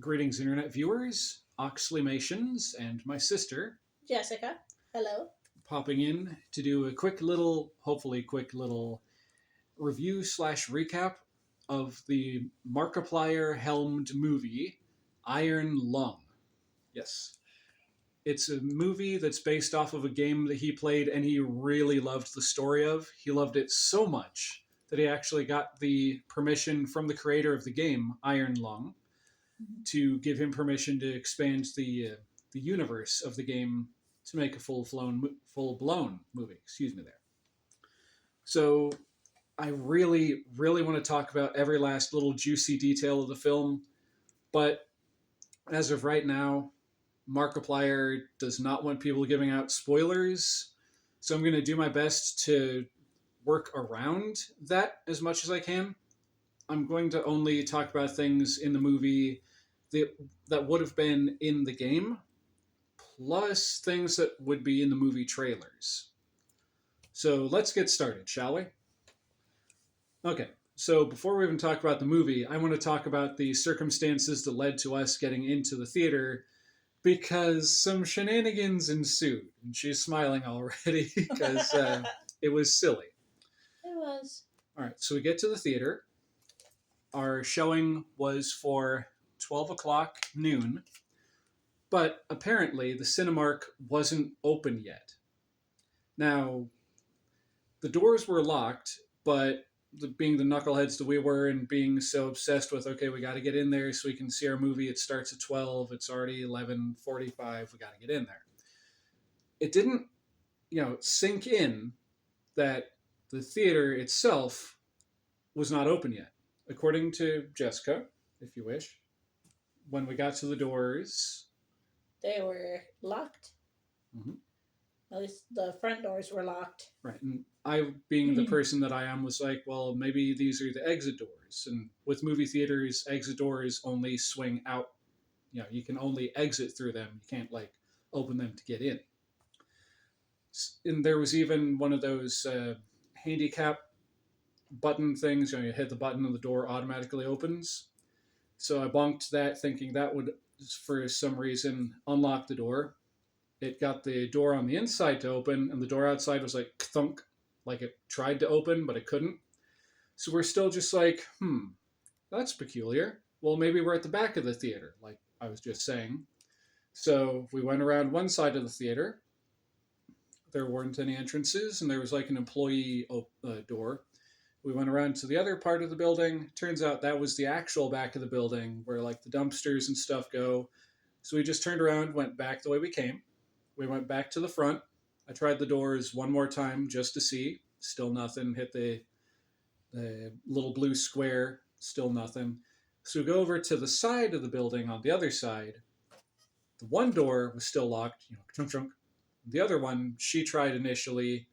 Greetings, Internet viewers, Oxleymations, and my sister Jessica, hello. popping in to do a quick little, hopefully quick little review slash recap of the Markiplier helmed movie, Iron Lung. Yes. It's a movie that's based off of a game that he played and he really loved the story of. He loved it so much that he actually got the permission from the creator of the game, Iron Lung, to give him permission to expand the universe of the game to make a full blown movie. Excuse me there. So I really want to talk about every last little juicy detail of the film, but as of right now, Markiplier does not want people giving out spoilers, so I'm going to do my best to work around that as much as I can. I'm going to only talk about things in the movie that, that would have been in the game, plus things that would be in the movie trailers. So let's get started, shall we? Okay, so before we even talk about the movie, I want to talk about the circumstances that led to us getting into the theater because some shenanigans ensued. And she's smiling already because it was silly. It was. All right, so we get to the theater. Our showing was for 12 o'clock noon, but apparently the Cinemark wasn't open yet. Now, the doors were locked, but being the knuckleheads that we were and being so obsessed with, okay, we got to get in there so we can see our movie. It starts at 12. It's already 11:45. We got to get in there. It didn't, sink in that the theater itself was not open yet. According to Jessica, if you wish, when we got to the doors, They were locked. mm-hmm. At least the front doors were locked. Right, and I, being the person that I am, was like, well, maybe these are the exit doors. And with movie theaters, exit doors only swing out. You can only exit through them. You can't, open them to get in. And there was even one of those handicap button things. You hit the button and the door automatically opens. So I bonked that, thinking that would, for some reason, unlock the door. It got the door on the inside to open, and the door outside was like thunk, like it tried to open, but it couldn't. So we're still just like, that's peculiar. Well, maybe we're at the back of the theater, like I was just saying. So we went around one side of the theater. There weren't any entrances, and there was like an employee door. We went around to the other part of the building. Turns out that was the actual back of the building where like the dumpsters and stuff go. So we just turned around, went back the way we came. We went back to the front. I tried the doors one more time just to see. Still nothing. Hit the little blue square. Still nothing. So we go over to the side of the building on the other side. The one door was still locked. Chunk chunk. The other one, she tried initially.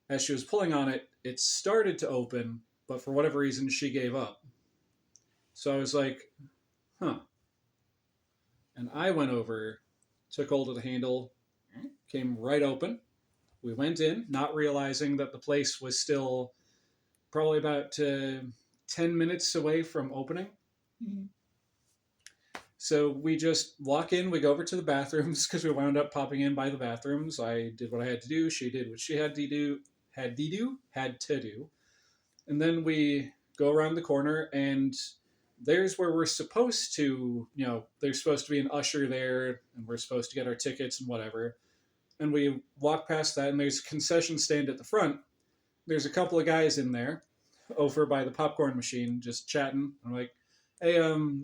As she was pulling on it, it started to open, but for whatever reason, she gave up. So I was like, huh. And I went over, took hold of the handle, came right open. We went in, not realizing that the place was still probably about 10 minutes away from opening. Mm-hmm. So we just walk in, we go over to the bathrooms because we wound up popping in by the bathrooms. I did what I had to do. She did what she had to do. And then we go around the corner, and there's where we're supposed to, there's supposed to be an usher there, and we're supposed to get our tickets and whatever. And we walk past that, and there's a concession stand at the front. There's a couple of guys in there over by the popcorn machine just chatting. I'm like, hey,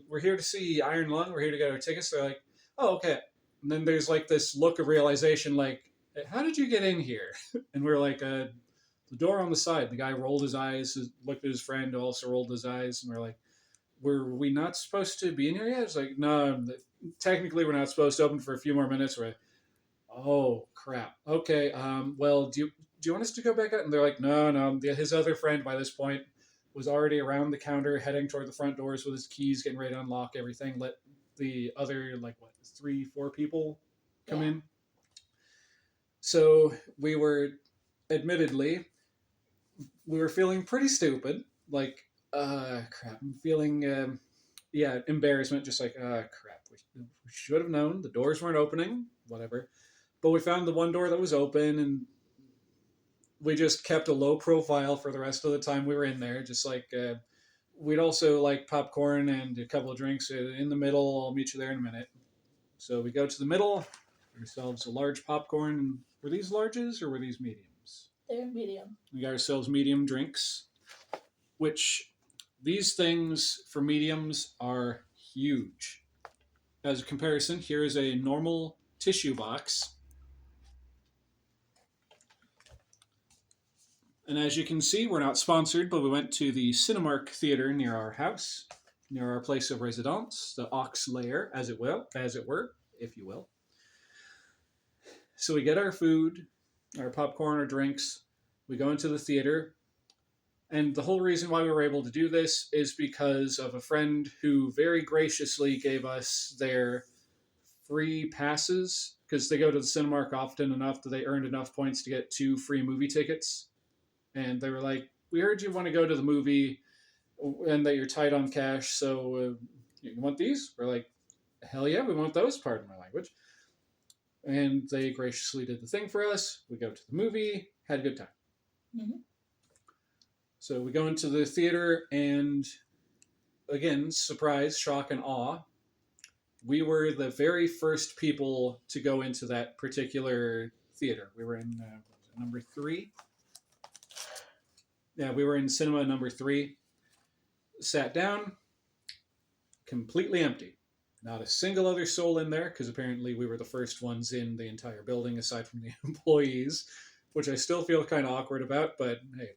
we're here to see Iron Lung. We're here to get our tickets. They're like, oh, okay. And then there's like this look of realization, like, hey, how did you get in here? And we're like, the door on the side. The guy rolled his eyes, looked at his friend, who also rolled his eyes, and we're like, were we not supposed to be in here yet? It's like, no, technically we're not supposed to open for a few more minutes. We're like, oh, crap. Okay, well, do you want us to go back out? And they're like, no. His other friend, by this point, was already around the counter, heading toward the front doors with his keys, getting ready to unlock everything. Let the other, 3-4 people come in. So we were, admittedly, we were feeling pretty stupid. Crap, I'm feeling yeah, embarrassment, just like, crap. We should have known. The doors weren't opening, whatever. But we found the one door that was open, and we just kept a low profile for the rest of the time we were in there. Just like, we'd also like popcorn and a couple of drinks in the middle. I'll meet you there in a minute. So we go to the middle, ourselves a large popcorn. Were these larges or were these mediums? They're medium. We got ourselves medium drinks, which these things for mediums are huge. As a comparison, here is a normal tissue box. And as you can see, we're not sponsored, but we went to the Cinemark theater near our house, near our place of residence, the Oxleymations, as it were, if you will. So we get our food, our popcorn, our drinks. We go into the theater. And the whole reason why we were able to do this is because of a friend who very graciously gave us their free passes, because they go to the Cinemark often enough that they earned enough points to get 2 free movie tickets. And they were like, "We heard you want to go to the movie and that you're tight on cash, so you want these?" We're like, "Hell yeah, we want those," pardon my language. And they graciously did the thing for us. We go to the movie, had a good time. Mm-hmm. So we go into the theater, and again, surprise, shock, and awe. We were the very first people to go into that particular theater. We were in number 3. Yeah, we were in cinema number 3. Sat down, completely empty. Not a single other soul in there, because apparently we were the first ones in the entire building, aside from the employees, which I still feel kind of awkward about, but hey,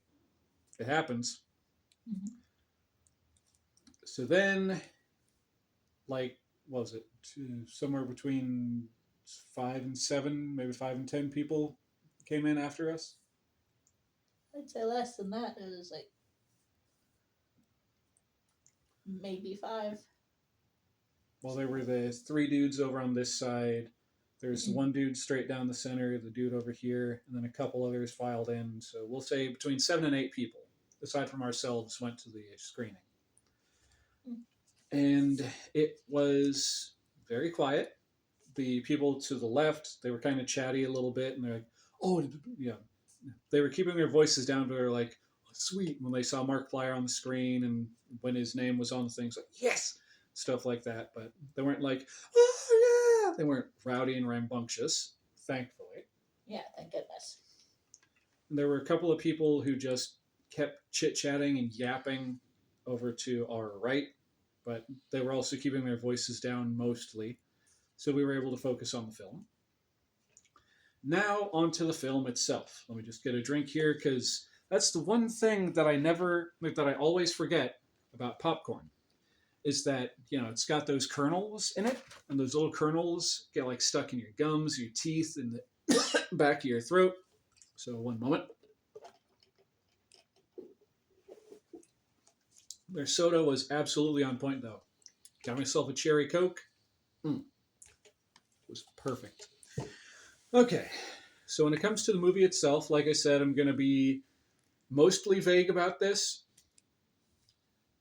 it happens. Mm-hmm. So then, like, what was it? Somewhere between 5 and 7, maybe 5 and 10 people came in after us. I'd say less than that. It was like maybe 5. Well, there were the 3 dudes over on this side. There's Mhm. one dude straight down the center, the dude over here, and then a couple others filed in. So we'll say between 7 and 8 people, aside from ourselves, went to the screening. Mm. And it was very quiet. The people to the left, they were kind of chatty a little bit, and they're like, "Oh, yeah." They were keeping their voices down, but they're like, "Sweet," when they saw Markiplier on the screen and when his name was on the things, like, "Yes," stuff like that. But they weren't like, "Oh yeah," they weren't rowdy and rambunctious, thankfully. Yeah, thank goodness. And there were a couple of people who just kept chit chatting and yapping over to our right, but they were also keeping their voices down mostly, so we were able to focus on the film. Now onto the film itself. Let me just get a drink here, because that's the one thing that I always forget about popcorn, is that, it's got those kernels in it, and those little kernels get like stuck in your gums, your teeth, and the back of your throat. So one moment. Their soda was absolutely on point, though. Got myself a cherry Coke. It was perfect. Okay, so when it comes to the movie itself, like I said, I'm going to be mostly vague about this.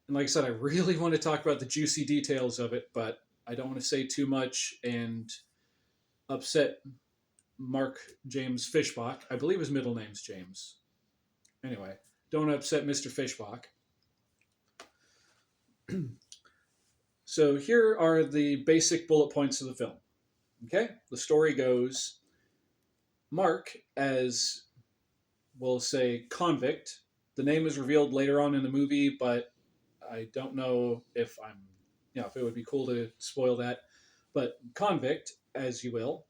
And like I said, I really want to talk about the juicy details of it, but I don't want to say too much and upset Mark James Fishbach. I believe his middle name's James. Anyway, don't upset Mr. Fishbach. So here are the basic bullet points of the film. Okay? The story goes, Mark, as we'll say convict, the name is revealed later on in the movie, but I don't know if if it would be cool to spoil that. But convict, as you will,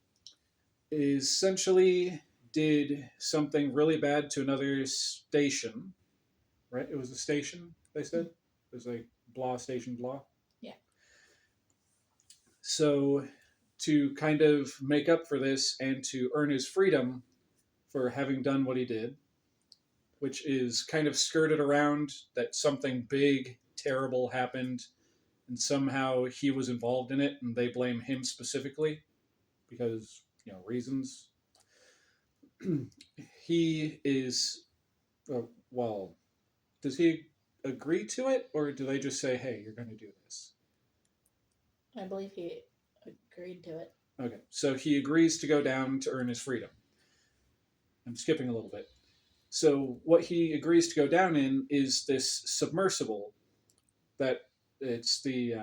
essentially did something really bad to another station, right? It was a station, they said. It was like blah station blah. Yeah. So to kind of make up for this and to earn his freedom for having done what he did, which is kind of skirted around that something big, terrible happened, and somehow he was involved in it, and they blame him specifically because, reasons. He is, well, does he agree to it, or do they just say, "Hey, you're going to do this"? I believe he agreed to it. Okay, so he agrees to go down to earn his freedom. I'm skipping a little bit. So what he agrees to go down in is this submersible that it's the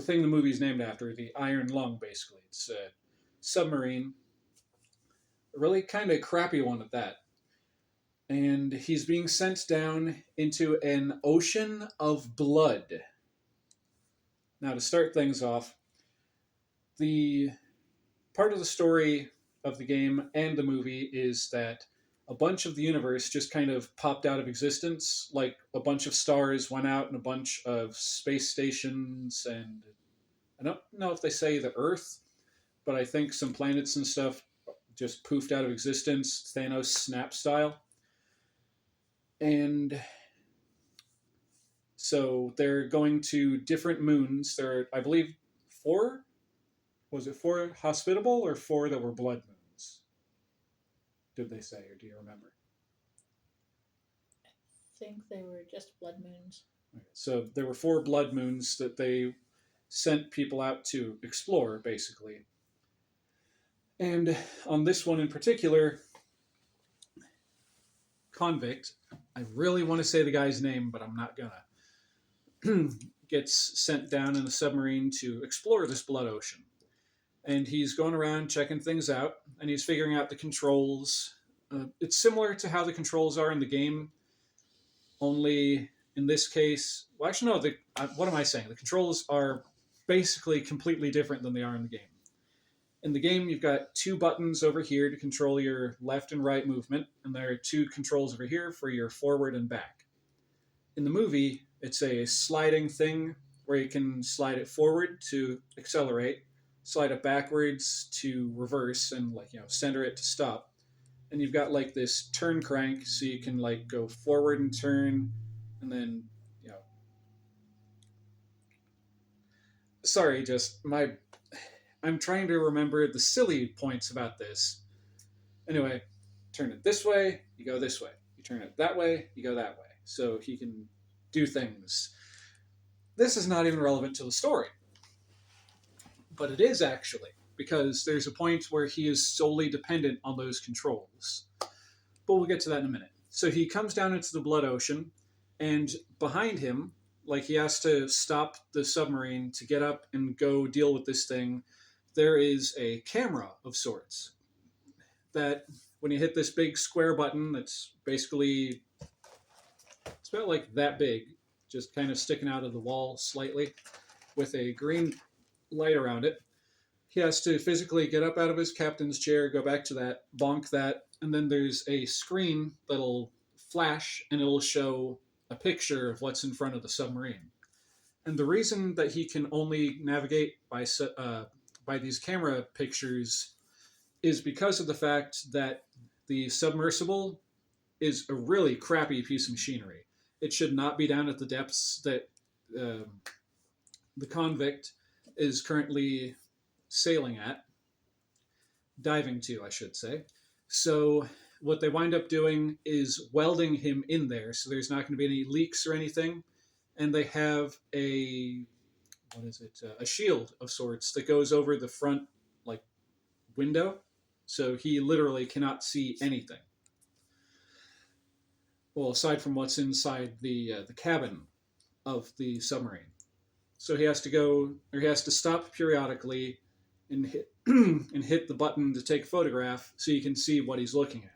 thing the movie's named after, the Iron Lung. Basically, it's a submarine, a really kind of crappy one at that. And he's being sent down into an ocean of blood. Now, to start things off, the part of the story of the game and the movie is that a bunch of the universe just kind of popped out of existence. Like a bunch of stars went out and a bunch of space stations, and I don't know if they say the Earth, but I think some planets and stuff just poofed out of existence, Thanos snap style. And so they're going to different moons. There are, I believe, four. Was it four hospitable or four that were blood moons? Did they say, or do you remember? I think they were just blood moons. Okay. So there were four blood moons that they sent people out to explore, basically. And on this one in particular, Convict, I really want to say the guy's name, but I'm not gonna, gets sent down in a submarine to explore this blood ocean. And he's going around checking things out, and he's figuring out the controls. It's similar to how the controls are in the game, only in this case, well, actually, no. What am I saying? The controls are basically completely different than they are in the game. In the game, you've got two buttons over here to control your left and right movement, and there are two controls over here for your forward and back. In the movie, it's a sliding thing where you can slide it forward to accelerate, slide it backwards to reverse, and center it to stop. And you've got like this turn crank, so you can like go forward and turn, and then sorry, just I'm trying to remember the silly points about this. Anyway, turn it this way, you go this way. You turn it that way, you go that way. So he can do things. This is not even relevant to the story. But it is actually, because there's a point where he is solely dependent on those controls. But we'll get to that in a minute. So he comes down into the blood ocean, and behind him, like he has to stop the submarine to get up and go deal with this thing, there is a camera of sorts that when you hit this big square button that's basically, it's about like that big, just kind of sticking out of the wall slightly with a green light around it. He has to physically get up out of his captain's chair, go back to that, bonk that, and then there's a screen that'll flash and it'll show a picture of what's in front of the submarine. And the reason that he can only navigate by these camera pictures is because of the fact that the submersible is a really crappy piece of machinery. It should not be down at the depths that the Convict is currently sailing at, diving to, I should say. So what they wind up doing is welding him in there, so there's not going to be any leaks or anything. And they have a shield of sorts that goes over the front like window, so he literally cannot see anything. Well, aside from what's inside the cabin of the submarine. So he has to stop periodically and hit and hit the button to take a photograph so you can see what he's looking at.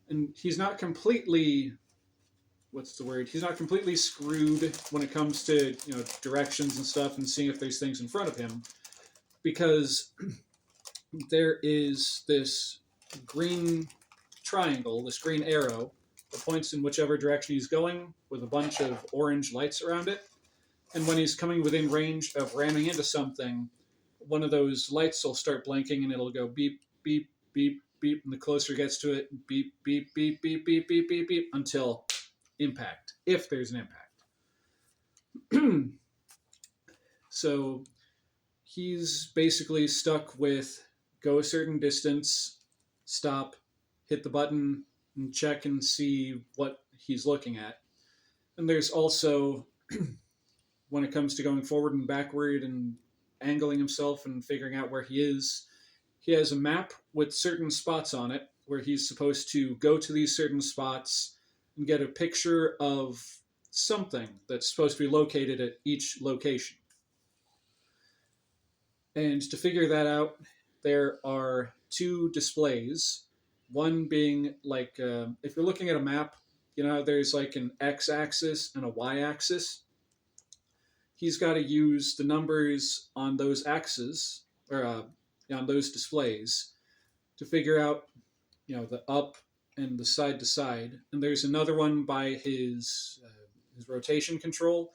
And he's not completely he's not completely screwed when it comes to directions and stuff and seeing if there's things in front of him, because there is this green triangle, this green arrow that points in whichever direction he's going with a bunch of orange lights around it. And when he's coming within range of ramming into something, one of those lights will start blinking and it'll go beep, beep, beep, beep. And the closer it gets to it, beep, beep, beep, beep, beep, beep, beep, beep, until impact, if there's an impact. So he's basically stuck with go a certain distance, stop, hit the button, and check and see what he's looking at. And there's also when it comes to going forward and backward and angling himself and figuring out where he is. He has a map with certain spots on it where he's supposed to go to these certain spots and get a picture of something that's supposed to be located at each location. And to figure that out, there are two displays. One being like, if you're looking at a map, you know, there's like an x axis and a y axis. He's got to use the numbers on those axes, or on those displays, to figure out, you know, the up and the side to side. And there's another one by his rotation control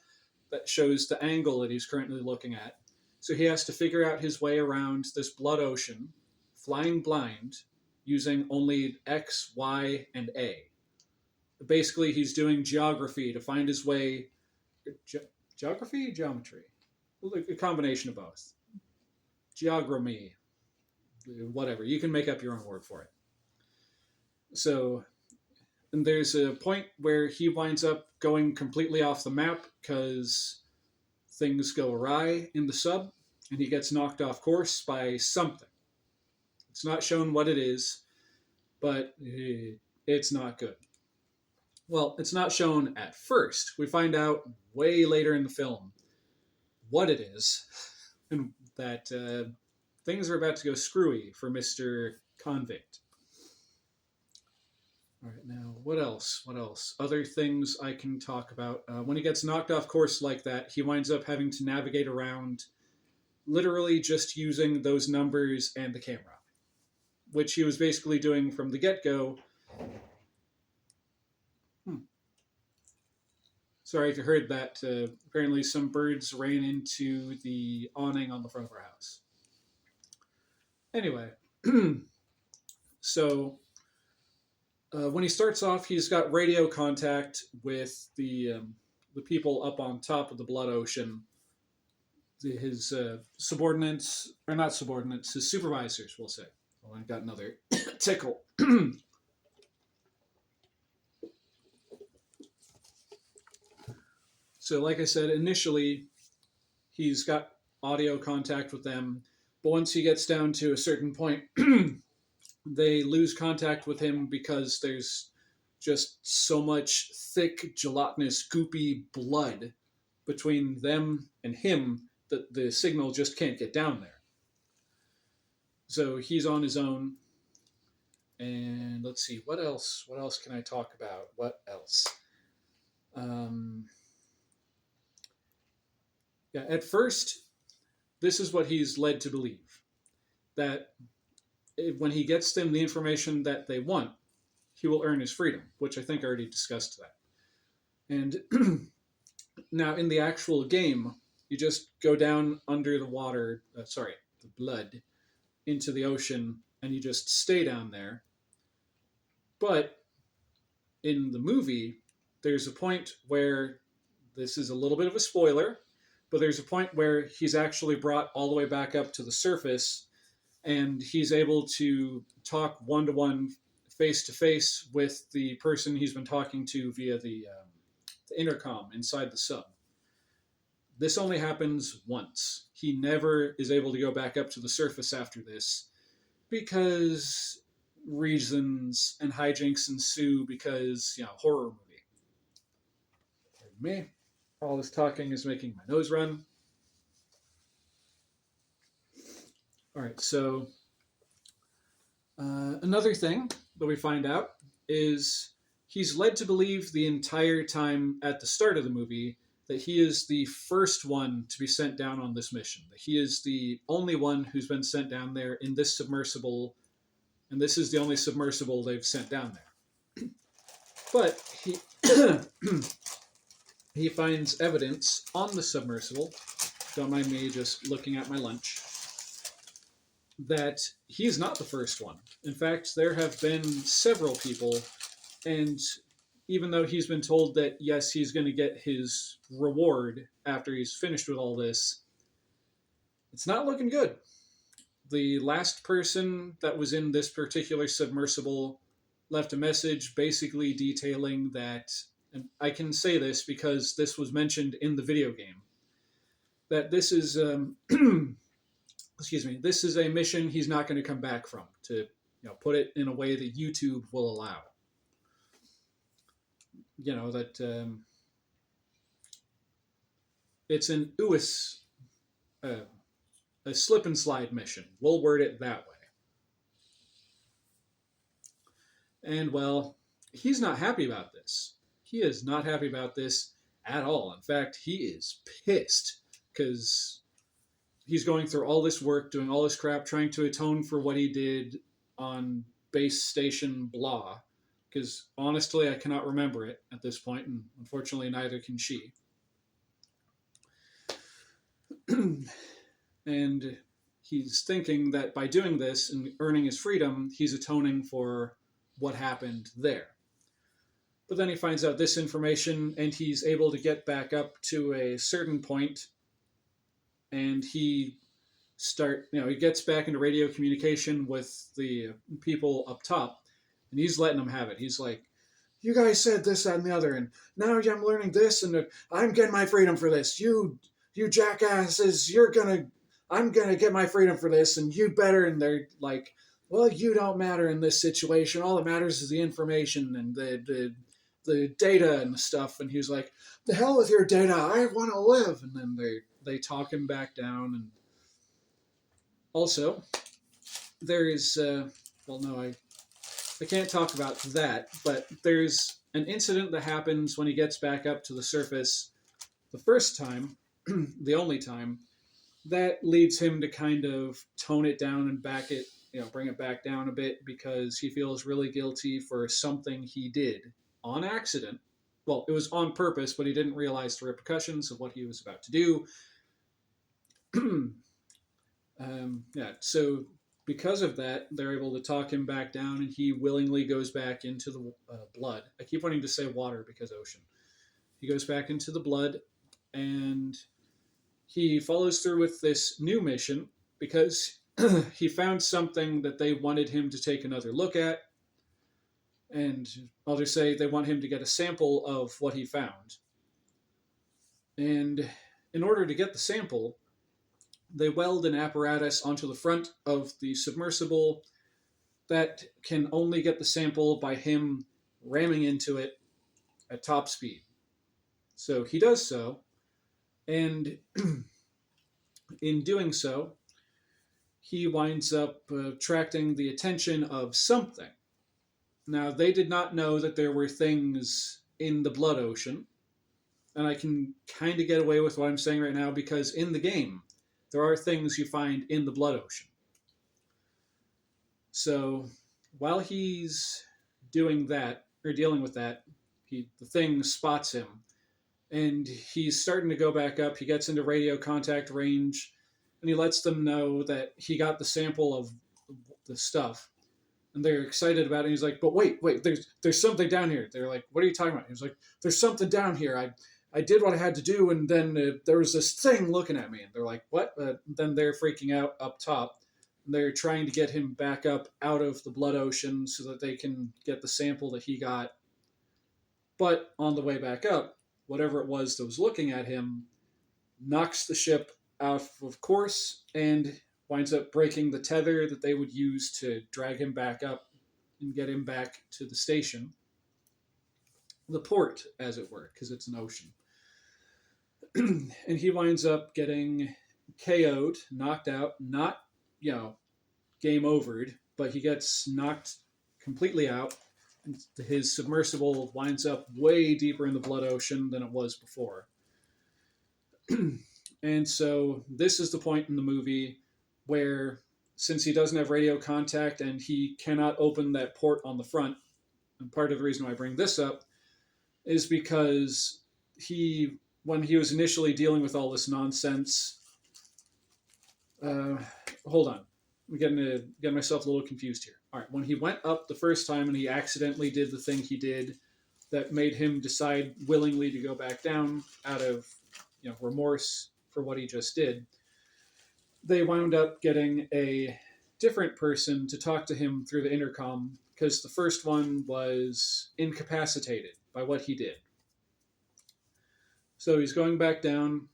that shows the angle that he's currently looking at. So he has to figure out his way around this blood ocean, flying blind, using only X, Y, and A. Basically, he's doing geography to find his way. Geography? Geometry? A combination of both. Geography. Whatever. You can make up your own word for it. So, and there's a point where he winds up going completely off the map because things go awry in the sub, and he gets knocked off course by something. It's not shown what it is, but it's not good. Well, it's not shown at first. We find out way later in the film what it is, and that things are about to go screwy for Mr. Convict. All right, now, what else? What else? Other things I can talk about. When he gets knocked off course like that, he winds up having to navigate around literally just using those numbers and the camera, which he was basically doing from the get-go. Sorry if you heard that. Apparently some birds ran into the awning on the front of our house. Anyway, so when he starts off, he's got radio contact with the people up on top of the blood ocean. His subordinates, or not subordinates, his supervisors, we'll say. Oh, I got another tickle. So, like I said, initially, he's got audio contact with them, but once he gets down to a certain point, they lose contact with him because there's just so much thick, gelatinous, goopy blood between them and him that the signal just can't get down there. So he's on his own. And let's see, what else? What else can I talk about? What else? Yeah, at first, this is what he's led to believe. That when he gets them the information that they want, he will earn his freedom, which I think I already discussed that. And now in the actual game, you just go down under the water, the blood, into the ocean, and you just stay down there. But in the movie, there's a point where, this is a little bit of a spoiler, but there's a point where he's actually brought all the way back up to the surface, and he's able to talk one-to-one, face-to-face with the person he's been talking to via the intercom inside the sub. This only happens once. He never is able to go back up to the surface after this because reasons and hijinks ensue because, horror movie. Pardon me. All this talking is making my nose run. All right, so another thing that we find out is he's led to believe the entire time at the start of the movie that he is the first one to be sent down on this mission, that he is the only one who's been sent down there in this submersible, and this is the only submersible they've sent down there. But he he finds evidence on the submersible, don't mind me just looking at my lunch, that he's not the first one. In fact, there have been several people, and even though he's been told that, yes, he's going to get his reward after he's finished with all this, it's not looking good. The last person that was in this particular submersible left a message basically detailing that, and I can say this because this was mentioned in the video game, that this is excuse me, this is a mission he's not going to come back from, to put it in a way that YouTube will allow. That it's an UIS, a slip and slide mission. We'll word it that way. And well, he's not happy about this. He is not happy about this at all. In fact, he is pissed because he's going through all this work, doing all this crap, trying to atone for what he did on base station blah. Because honestly, I cannot remember it at this point, and unfortunately, neither can she. And he's thinking that by doing this and earning his freedom, he's atoning for what happened there. But then he finds out this information, and he's able to get back up to a certain point, and he gets back into radio communication with the people up top, and he's letting them have it. He's like, you guys said this, that, and the other, and now I'm learning this, and I'm getting my freedom for this. You jackasses, I'm gonna get my freedom for this, and you better. And they're like, well, you don't matter in this situation. All that matters is the information and the data and the stuff. And he's like, the hell with your data, I want to live. And then they talk him back down. And also, there is, I can't talk about that, but there's an incident that happens when he gets back up to the surface the first time, the only time, that leads him to kind of tone it down and bring it back down a bit, because he feels really guilty for something he did on accident. Well, it was on purpose, but he didn't realize the repercussions of what he was about to do. So because of that, they're able to talk him back down, and he willingly goes back into the blood. I keep wanting to say water because ocean. He goes back into the blood, and he follows through with this new mission because he found something that they wanted him to take another look at. And I'll just say they want him to get a sample of what he found. And in order to get the sample, they weld an apparatus onto the front of the submersible that can only get the sample by him ramming into it at top speed. So he does so, and in doing so, he winds up attracting the attention of something. Now, they did not know that there were things in the blood ocean, and I can kind of get away with what I'm saying right now because in the game, there are things you find in the blood ocean. So while he's doing that, or dealing with that, the thing spots him, and he's starting to go back up. He gets into radio contact range, and he lets them know that he got the sample of the stuff. And they're excited about it. And he's like, but wait, there's something down here. They're like, what are you talking about? He was like, there's something down here. I did what I had to do, and then there was this thing looking at me. And they're like, what? Then they're freaking out up top. And they're trying to get him back up out of the blood ocean so that they can get the sample that he got. But on the way back up, whatever it was that was looking at him knocks the ship out of course and winds up breaking the tether that they would use to drag him back up and get him back to the station. The port, as it were, because it's an ocean. And he winds up getting KO'd, knocked out, not, game overed, but he gets knocked completely out. His submersible winds up way deeper in the blood ocean than it was before. And so this is the point in the movie where, since he doesn't have radio contact and he cannot open that port on the front, and part of the reason why I bring this up is because when he was initially dealing with all this nonsense, hold on, I'm getting myself a little confused here. All right, when he went up the first time and he accidentally did the thing he did that made him decide willingly to go back down out of remorse for what he just did, they wound up getting a different person to talk to him through the intercom because the first one was incapacitated by what he did. So he's going back down,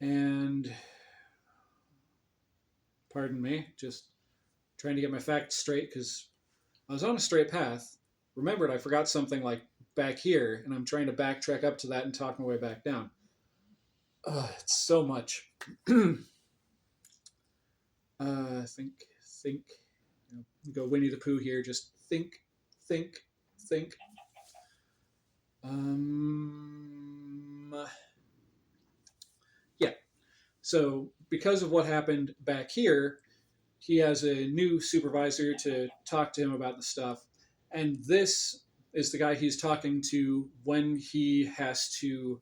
And pardon me, just trying to get my facts straight because I was on a straight path. Remembered I forgot something like back here, and I'm trying to backtrack up to that and talk my way back down. It's so much. Think, think. You know, go Winnie the Pooh here. Just think, think, think. Yeah. So because of what happened back here, he has a new supervisor to talk to him about the stuff, and this is the guy he's talking to when he has to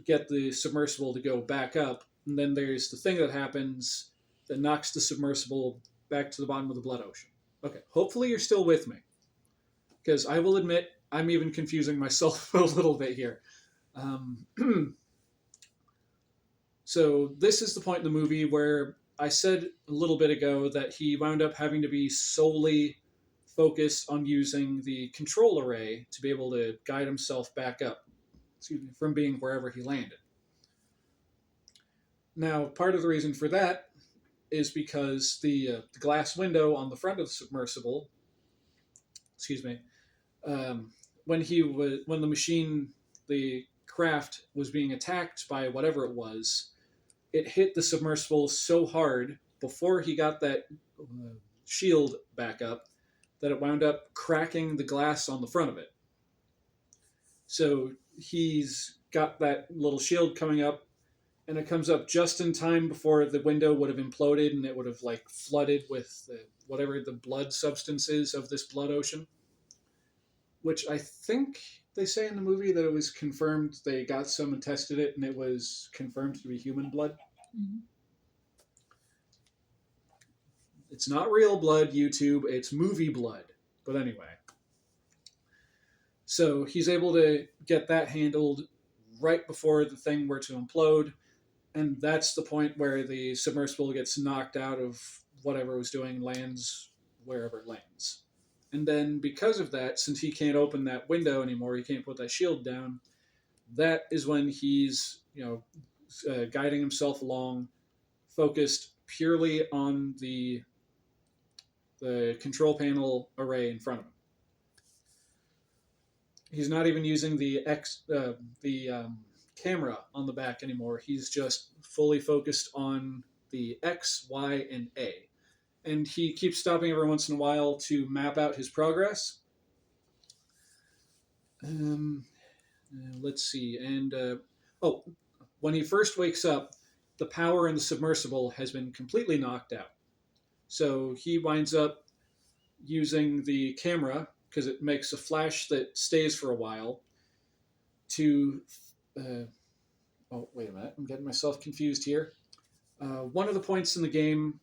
get the submersible to go back up. And then there's the thing that happens that knocks the submersible back to the bottom of the blood ocean. Okay, hopefully you're still with me, because I will admit I'm even confusing myself a little bit here. Um, so this is the point in the movie where I said a little bit ago that he wound up having to be solely focused on using the control array to be able to guide himself back up, excuse me, from being wherever he landed. Now, part of the reason for that is because the glass window on the front of the submersible, excuse me, um, when the machine, the craft was being attacked by whatever it was, it hit the submersible so hard before he got that shield back up that it wound up cracking the glass on the front of it. So he's got that little shield coming up, and it comes up just in time before the window would have imploded and it would have like flooded with whatever the blood substance is of this blood ocean. Which I think they say in the movie that it was confirmed. They got some and tested it, and it was confirmed to be human blood. Mm-hmm. It's not real blood, YouTube. It's movie blood. But anyway. So he's able to get that handled right before the thing were to implode. And that's the point where the submersible gets knocked out of whatever it was doing, lands wherever it lands. And then because of that, since he can't open that window anymore, he can't put that shield down, that is when he's, guiding himself along, focused purely on the control panel array in front of him. He's not even using the camera on the back anymore. He's just fully focused on the X, Y, and A. And he keeps stopping every once in a while to map out his progress. Let's see. And, when he first wakes up, the power in the submersible has been completely knocked out. So he winds up using the camera, because it makes a flash that stays for a while, to... oh, wait a minute. I'm getting myself confused here. One of the points in the game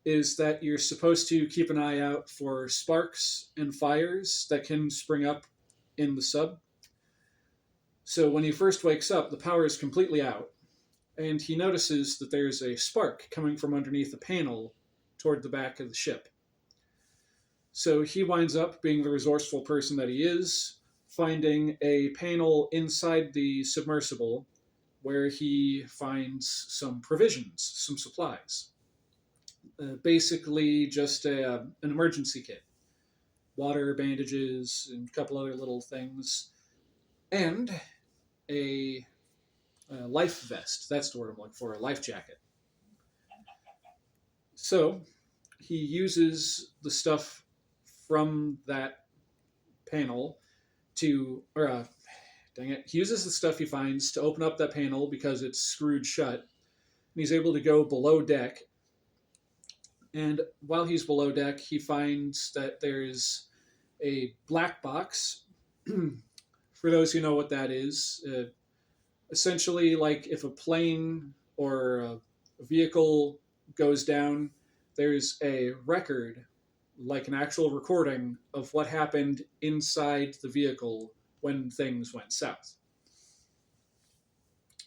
is that you're supposed to keep an eye out for sparks and fires that can spring up in the sub. So when he first wakes up, the power is completely out, and he notices that there's a spark coming from underneath the panel toward the back of the ship. So he winds up, being the resourceful person that he is, finding a panel inside the submersible where he finds some provisions, some supplies. Basically just an emergency kit. Water, bandages, and a couple other little things. And a life vest. That's the word I'm looking for, a life jacket. So he uses the stuff from that panel to, he uses the stuff he finds to open up that panel because it's screwed shut. And he's able to go below deck. And while he's below deck, he finds that there's a black box. For those who know what that is, essentially like if a plane or a vehicle goes down, there's a record, like an actual recording of what happened inside the vehicle when things went south.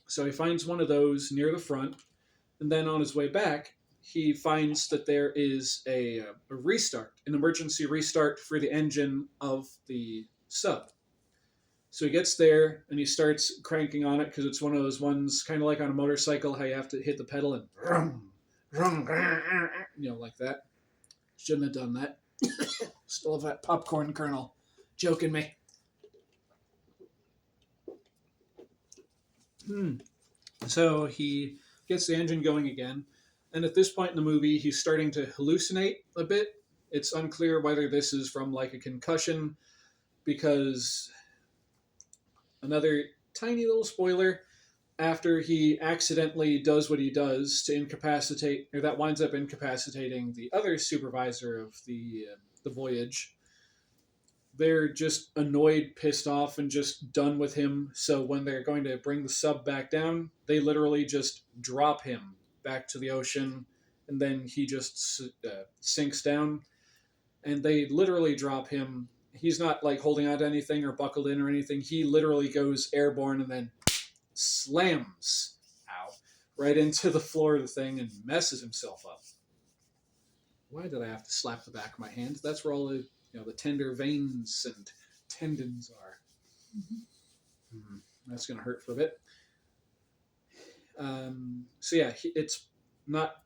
So he finds one of those near the front, and then on his way back, he finds that there is a restart, an emergency restart for the engine of the sub. So he gets there and he starts cranking on it because it's one of those ones, kind of like on a motorcycle, how you have to hit the pedal and like that. Shouldn't have done that. Still have that popcorn kernel joking me. So he gets the engine going again, and at this point in the movie, he's starting to hallucinate a bit. It's unclear whether this is from like a concussion, because another tiny little spoiler, after he accidentally does what he does to incapacitate, or that winds up incapacitating the other supervisor of the voyage, they're just annoyed, pissed off, and just done with him. So when they're going to bring the sub back down, they literally just drop him back to the ocean, and then he just sinks down. And they literally drop him. He's not like holding on to anything or buckled in or anything. He literally goes airborne and then slams right into the floor of the thing and messes himself up. Why did I have to slap the back of my hand? That's where all the tender veins and tendons are. That's going to hurt for a bit. So yeah, it's not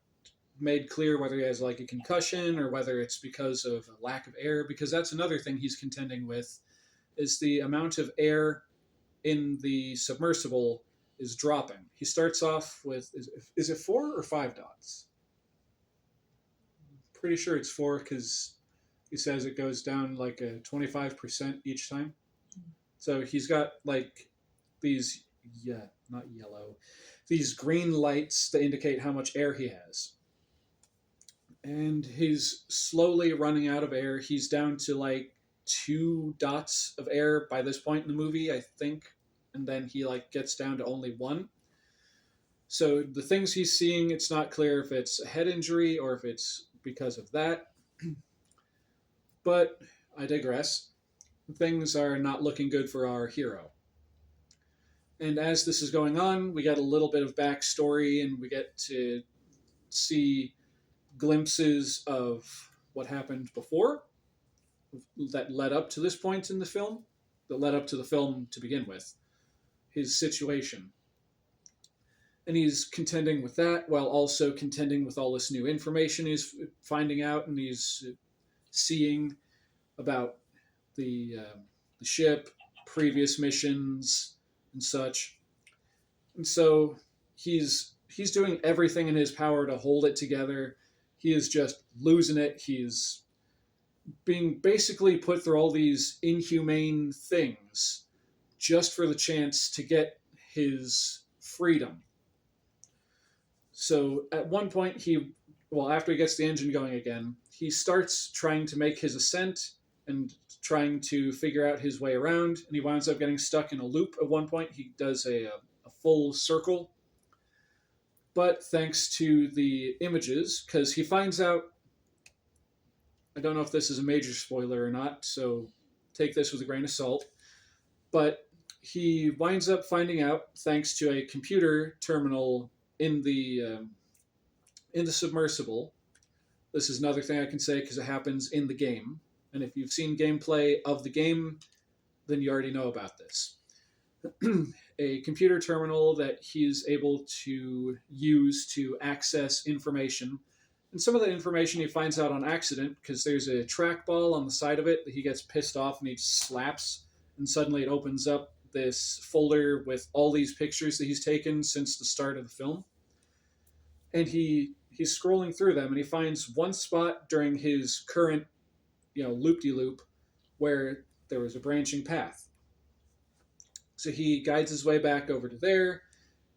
made clear whether he has like a concussion or whether it's because of a lack of air, because that's another thing he's contending with, is the amount of air in the submersible is dropping. He starts off with, is it 4 or 5 dots? Pretty sure it's 4 because he says it goes down like a 25% each time. So he's got like these, not yellow, these green lights that indicate how much air he has. And he's slowly running out of air. He's down to like 2 dots of air by this point in the movie, I think. And then he like gets down to only 1. So the things he's seeing, it's not clear if it's a head injury or if it's because of that. But I digress. Things are not looking good for our hero. And as this is going on, we get a little bit of backstory, and we get to see glimpses of what happened before that led up to this point in the film, that led up to the film to begin with, his situation. And he's contending with that while also contending with all this new information he's finding out, and he's seeing about the ship, previous missions, and such. And so he's doing everything in his power to hold it together. He is just losing it. He's being basically put through all these inhumane things just for the chance to get his freedom. So at one point, after he gets the engine going again, he starts trying to make his ascent and trying to figure out his way around, and he winds up getting stuck in a loop at one point. He does a full circle. But thanks to the images, because he finds out, I don't know if this is a major spoiler or not, so take this with a grain of salt, but he winds up finding out, thanks to a computer terminal in the submersible. This is another thing I can say because it happens in the game, and if you've seen gameplay of the game, then you already know about this. A computer terminal that he's able to use to access information. And some of the information he finds out on accident, because there's a trackball on the side of it that he gets pissed off and he slaps, and suddenly it opens up this folder with all these pictures that he's taken since the start of the film. And he's scrolling through them, and he finds one spot during his current, loop-de-loop where there was a branching path. So he guides his way back over to there,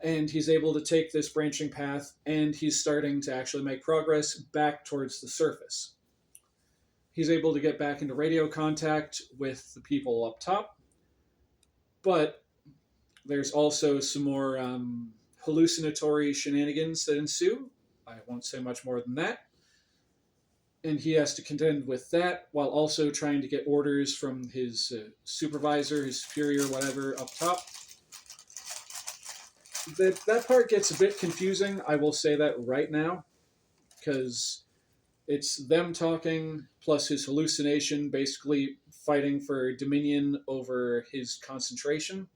and he's able to take this branching path, and he's starting to actually make progress back towards the surface. He's able to get back into radio contact with the people up top, but there's also some more hallucinatory shenanigans that ensue. I won't say much more than that. And he has to contend with that while also trying to get orders from his supervisor, his superior, whatever, up top. That part gets a bit confusing, I will say that right now, because it's them talking plus his hallucination basically fighting for dominion over his concentration.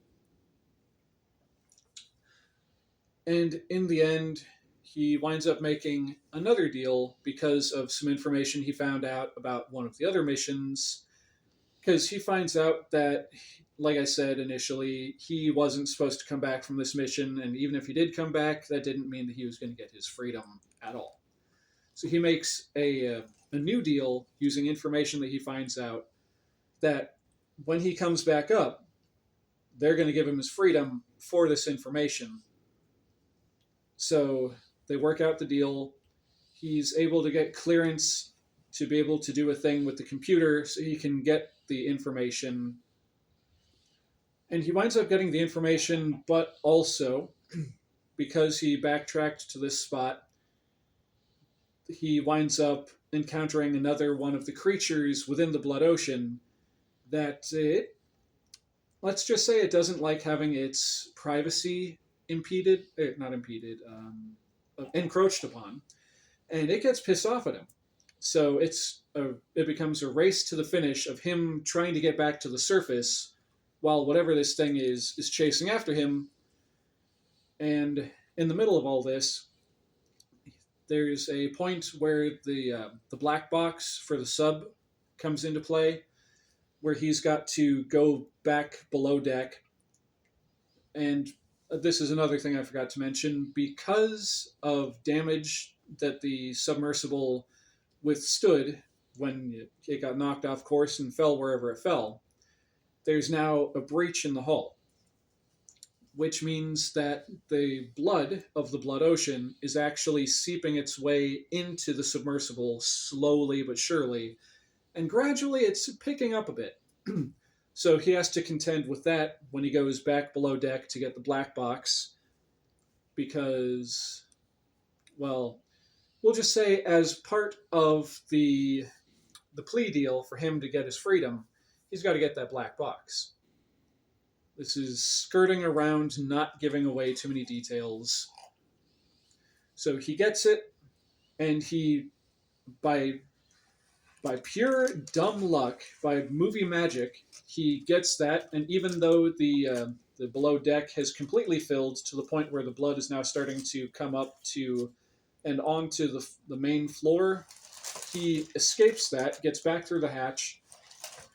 And in the end, he winds up making another deal because of some information he found out about one of the other missions. Because he finds out that, like I said initially, he wasn't supposed to come back from this mission, and even if he did come back, that didn't mean that he was going to get his freedom at all. So he makes a new deal using information that he finds out that when he comes back up, they're going to give him his freedom for this information. So they work out the deal. He's able to get clearance to be able to do a thing with the computer so he can get the information. And he winds up getting the information, but also, because he backtracked to this spot, he winds up encountering another one of the creatures within the Blood Ocean that let's just say it doesn't like having its privacy impeded, not impeded, encroached upon, and it gets pissed off at him. So it becomes a race to the finish of him trying to get back to the surface while whatever this thing is chasing after him. And in the middle of all this, there's a point where the black box for the sub comes into play, where he's got to go back below deck. And this is another thing I forgot to mention. Because of damage that the submersible withstood when it got knocked off course and fell wherever it fell, there's now a breach in the hull, which means that the blood of the Blood Ocean is actually seeping its way into the submersible slowly but surely, and gradually it's picking up a bit. So he has to contend with that when he goes back below deck to get the black box, because, well, we'll just say as part of the plea deal for him to get his freedom, he's got to get that black box. This is skirting around, not giving away too many details. So he gets it, and he, by pure dumb luck, by movie magic, he gets that. And even though the below deck has completely filled to the point where the blood is now starting to come up to and onto the main floor, he escapes that, gets back through the hatch,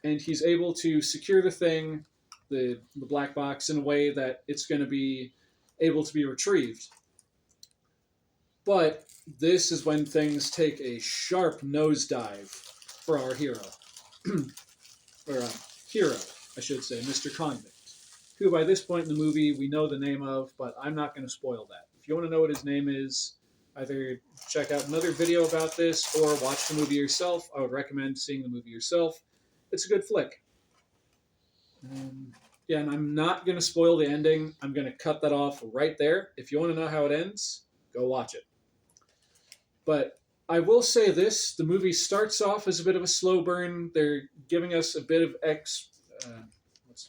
and he's able to secure the thing, the black box, in a way that it's going to be able to be retrieved. But this is when things take a sharp nosedive for our hero. Or hero, I should say, Mr. Convict, who by this point in the movie we know the name of, but I'm not going to spoil that. If you want to know what his name is, either check out another video about this or watch the movie yourself. I would recommend seeing the movie yourself. It's a good flick. Yeah, and I'm not going to spoil the ending. I'm going to cut that off right there. If you want to know how it ends, go watch it. But I will say this, the movie starts off as a bit of a slow burn. They're giving us a bit of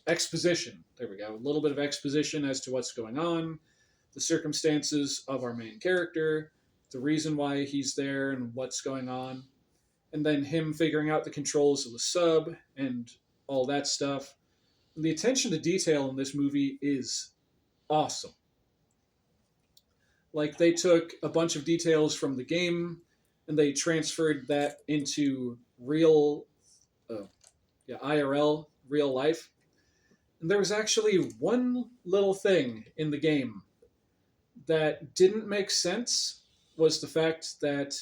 exposition. There we go. A little bit of exposition as to what's going on, the circumstances of our main character, the reason why he's there and what's going on, and then him figuring out the controls of the sub and all that stuff. And the attention to detail in this movie is awesome. Like, they took a bunch of details from the game and they transferred that into real, IRL, real life. And there was actually one little thing in the game that didn't make sense, was the fact that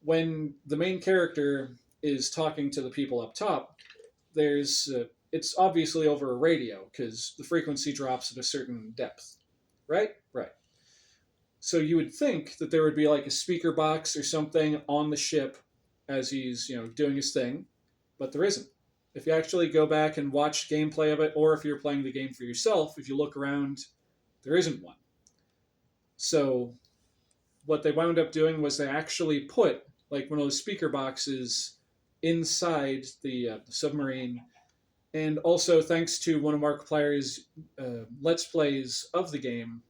when the main character is talking to the people up top, it's obviously over a radio because the frequency drops at a certain depth, right? Right. So you would think that there would be like a speaker box or something on the ship as he's, doing his thing, but there isn't. If you actually go back and watch gameplay of it, or if you're playing the game for yourself, if you look around, there isn't one. So what they wound up doing was they actually put like one of those speaker boxes inside the submarine. And also, thanks to one of Markiplier's Let's Plays of the game,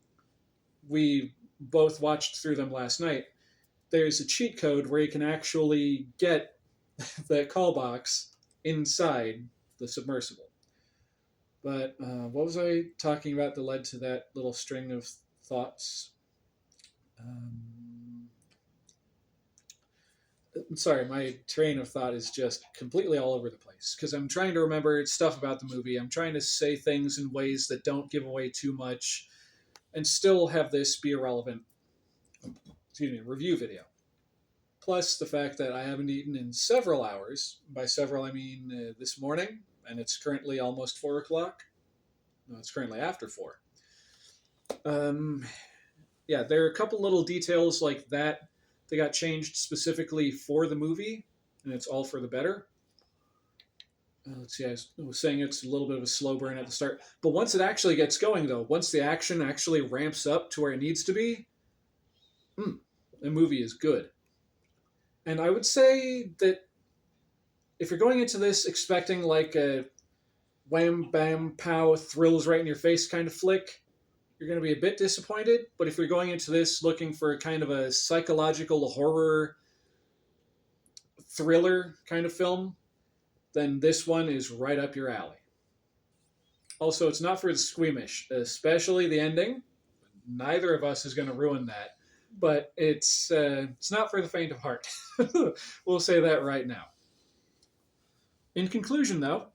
we both watched through them last night. There's a cheat code where you can actually get the call box inside the submersible. But what was I talking about that led to that little string of thoughts? Um, sorry, my train of thought is just completely all over the place because I'm trying to remember stuff about the movie. I'm trying to say things in ways that don't give away too much and still have this be a relevant, review video. Plus the fact that I haven't eaten in several hours. By several, I mean this morning, and it's currently almost 4 o'clock. No, it's currently after 4. Um, yeah, there are a couple little details like that that got changed specifically for the movie, and it's all for the better. Let's see, I was saying it's a little bit of a slow burn at the start, but once it actually gets going, though, once the action actually ramps up to where it needs to be, the movie is good. And I would say that if you're going into this expecting like a wham, bam, pow, thrills right in your face kind of flick, you're going to be a bit disappointed. But if you're going into this looking for kind of a psychological horror thriller kind of film, then this one is right up your alley. Also, it's not for the squeamish, especially the ending. Neither of us is going to ruin that, but it's not for the faint of heart. We'll say that right now. In conclusion, though,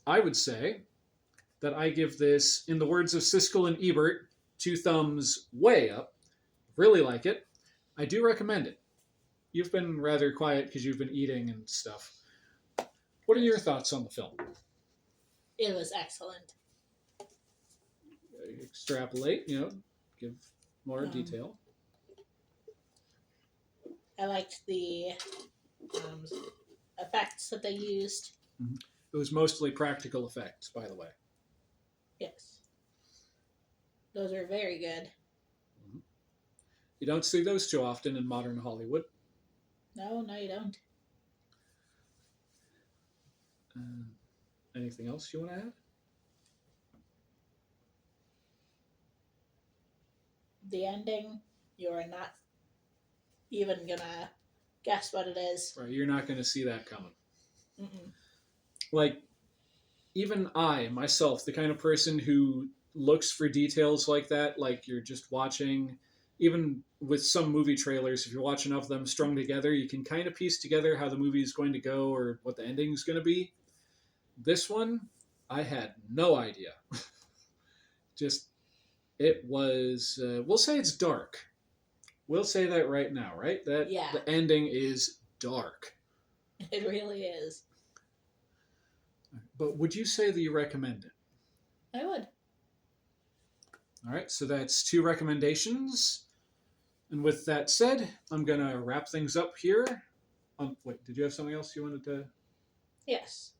I would say that I give this, in the words of Siskel and Ebert, 2 thumbs way up. Really like it. I do recommend it. You've been rather quiet because you've been eating and stuff. What are your thoughts on the film? It was excellent. Extrapolate, give more detail. I liked the effects that they used. Mm-hmm. It was mostly practical effects, by the way. Yes. Those are very good. Mm-hmm. You don't see those too often in modern Hollywood. No, you don't. Anything else you want to add? The ending, you're not even gonna guess what it is. Right, you're not going to see that coming. Mm-mm. Like, even I, myself, the kind of person who looks for details like that, like you're just watching, even with some movie trailers, if you're watching enough of them strung together, you can kind of piece together how the movie is going to go or what the ending is going to be. This one, I had no idea. Just, it was, we'll say it's dark. We'll say that right now, right? That Yeah. The ending is dark. It really is. But would you say that you recommend it? I would. All right, so that's 2 recommendations. And with that said, I'm going to wrap things up here. Wait, did you have something else you wanted to? Yes.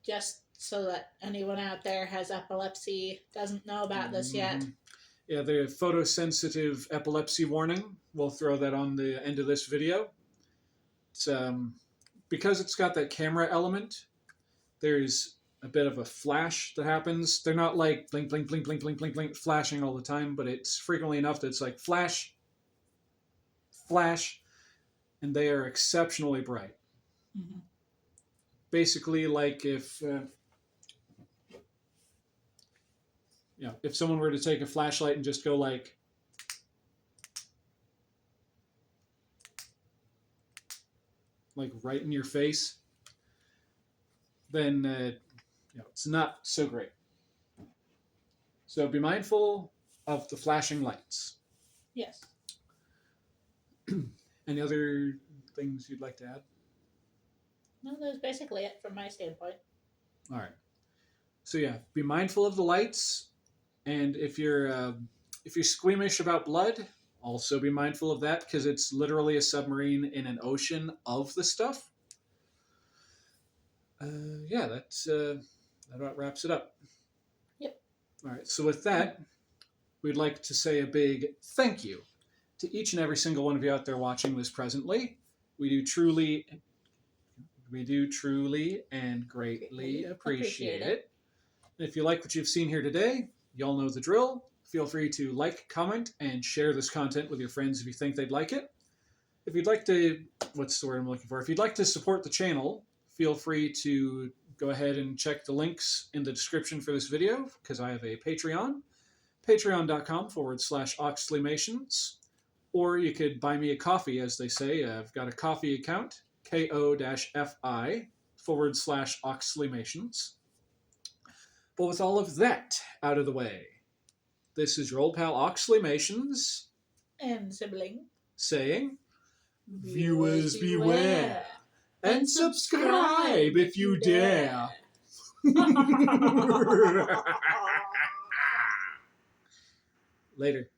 Just so that anyone out there has epilepsy, doesn't know about this yet. Yeah, the photosensitive epilepsy warning. We'll throw that on the end of this video. It's because it's got that camera element. There's a bit of a flash that happens. They're not like blink, blink, blink, blink, blink, blink, blink, flashing all the time, but it's frequently enough that it's like flash, flash, and they are exceptionally bright. Mm-hmm. Basically, like if someone were to take a flashlight and just go like right in your face, then it's not so great. So be mindful of the flashing lights. Yes. Any other things you'd like to add? No, that's basically it from my standpoint. All right. So yeah, be mindful of the lights, and if you're squeamish about blood, also be mindful of that because it's literally a submarine in an ocean of the stuff. That about wraps it up. Yep. All right. So with that, we'd like to say a big thank you to each and every single one of you out there watching this presently. We do truly and greatly appreciate it. And if you like what you've seen here today, y'all know the drill. Feel free to like, comment, and share this content with your friends if you think they'd like it. If you'd like to, what's the word I'm looking for? If you'd like to support the channel, feel free to go ahead and check the links in the description for this video, because I have a Patreon, patreon.com/Oxleymations. Or you could buy me a coffee, as they say. I've got a coffee account, ko-fi/Oxleymations. But with all of that out of the way, this is your old pal Oxleymations And sibling. saying, viewers beware, and subscribe if you dare. Later.